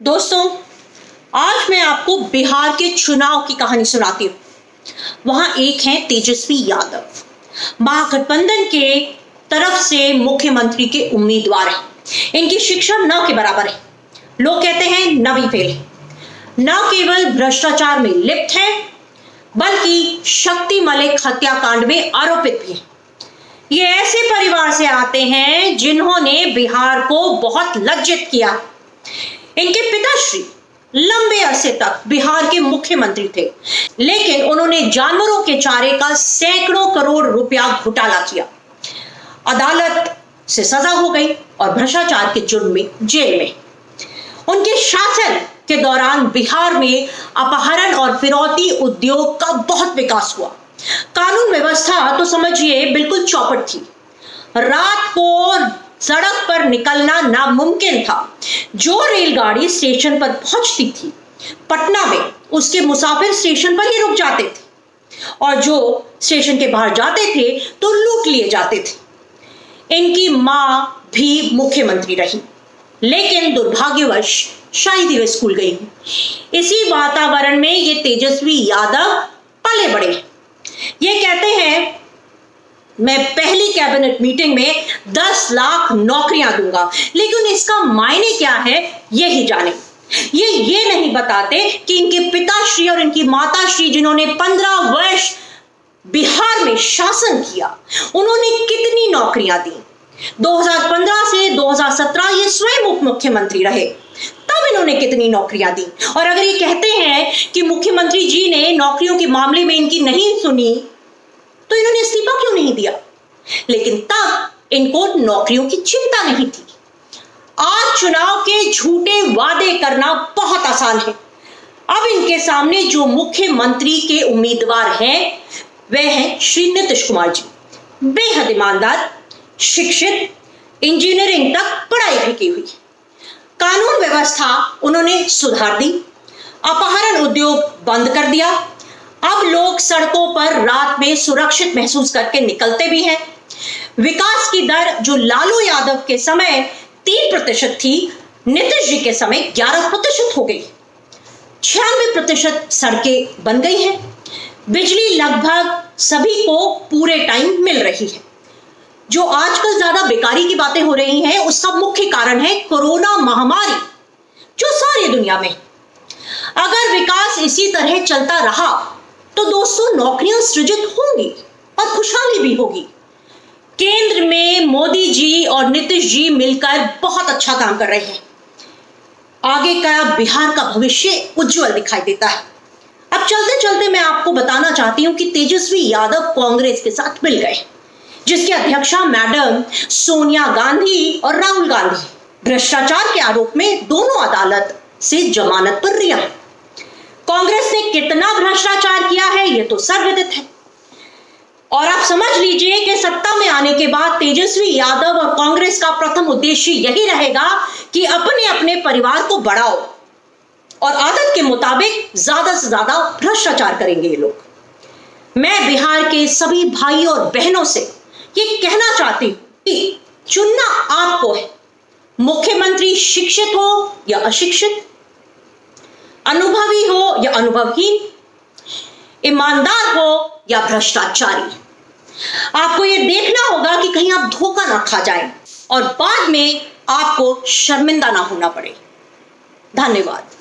दोस्तों, आज मैं आपको बिहार के चुनाव की कहानी सुनाती हूँ। वहां एक हैं तेजस्वी यादव, महागठबंधन के तरफ से मुख्यमंत्री के उम्मीदवार हैं। इनकी शिक्षा न के बराबर है। लोग कहते हैं नवी फेल है। न केवल भ्रष्टाचार में लिप्त है, बल्कि शक्ति मलिक हत्याकांड में आरोपित भी है। ये ऐसे परिवार से आते हैं जिन्होंने बिहार को बहुत लज्जित किया। इनके पिताश्री लंबे अरसे तक बिहार के मुख्यमंत्री थे, लेकिन उन्होंने जानवरों के चारे का सैकड़ों करोड़ रुपया घोटाला किया। अदालत से सजा हो गई और भ्रष्टाचार के जुर्म में जेल में। उनके शासन के दौरान बिहार में अपहरण और फिरौती उद्योग का बहुत विकास हुआ। कानून व्यवस्था तो समझिए बिल्कुल चौपट थी। रात को सड़क पर निकलना नामुमकिन था। जो रेलगाड़ी स्टेशन पर पहुंचती थी पटना में, उसके मुसाफिर स्टेशन पर ही रुक जाते थे और जो स्टेशन के बाहर जाते थे तो लूट लिए जाते थे। इनकी मां भी मुख्यमंत्री रही, लेकिन दुर्भाग्यवश शायद ही वे स्कूल गई। इसी वातावरण में ये तेजस्वी यादव पले बड़े। ये कहते हैं मैं पहली कैबिनेट मीटिंग में 10 लाख नौकरियां दूंगा, लेकिन इसका मायने क्या है यही जाने। ये नहीं बताते कि इनके पिताश्री और इनकी माताश्री जिन्होंने 15 वर्ष बिहार में शासन किया, उन्होंने कितनी नौकरियां दी। 2015 से 2017 ये स्वयं उप मुख्यमंत्री रहे, तब इन्होंने कितनी नौकरियां दी। और अगर ये कहते हैं कि मुख्यमंत्री जी ने नौकरियों के मामले में इनकी नहीं सुनी, तो इन्होंने इस्तीफा क्यों नहीं दिया? लेकिन तब इनको नौकरियों की चिंता नहीं थी। आज चुनाव के झूठे वादे करना बहुत आसान है। अब इनके सामने जो मुख्यमंत्री के उम्मीदवार हैं वह हैं श्री नीतीश कुमार जी। बेहद ईमानदार, शिक्षित, इंजीनियरिंग तक पढ़ाई भी की हुई। कानून व्यवस्था उन्होंने सुधार दी, अपहरण उद्योग बंद कर दिया। अब लोग सड़कों पर रात में सुरक्षित महसूस करके निकलते भी हैं। विकास की दर जो लालू यादव के समय 3% थी, नीतीश जी के समय 11% हो गई। 96% सड़कें बन गई हैं। बिजली लगभग सभी को पूरे टाइम मिल रही है। जो आजकल ज्यादा बेकारी की बातें हो रही हैं, उसका मुख्य कारण है कोरोना महामारी जो सारी दुनिया में। अगर विकास इसी तरह चलता रहा तो दोस्तों नौकरियां सृजित होंगी और खुशहाली भी होगी। केंद्र में मोदी जी और नीतीश जी मिलकर बहुत अच्छा काम कर रहे हैं। आगे का बिहार का भविष्य उज्जवल दिखाई देता है। अब चलते चलते मैं आपको बताना चाहती हूं कि तेजस्वी यादव कांग्रेस के साथ मिल गए, जिसकी अध्यक्षा मैडम सोनिया गांधी और राहुल गांधी भ्रष्टाचार के आरोप में दोनों अदालत से जमानत पर रिहा। कांग्रेस ने कितना भ्रष्टाचार किया है यह तो सर्वविदित है। और आप समझ लीजिए कि सत्ता में आने के बाद तेजस्वी यादव और कांग्रेस का प्रथम उद्देश्य यही रहेगा कि अपने अपने परिवार को बढ़ाओ और आदत के मुताबिक ज्यादा से ज्यादा भ्रष्टाचार करेंगे ये लोग। मैं बिहार के सभी भाई और बहनों से ये कहना चाहती हूं कि चुनना आपको है। मुख्यमंत्री शिक्षित हो या अशिक्षित, अनुभवी हो या अनुभवहीन, ईमानदार हो या भ्रष्टाचारी, आपको यह देखना होगा कि कहीं आप धोखा ना खा जाएं और बाद में आपको शर्मिंदा ना होना पड़े। धन्यवाद।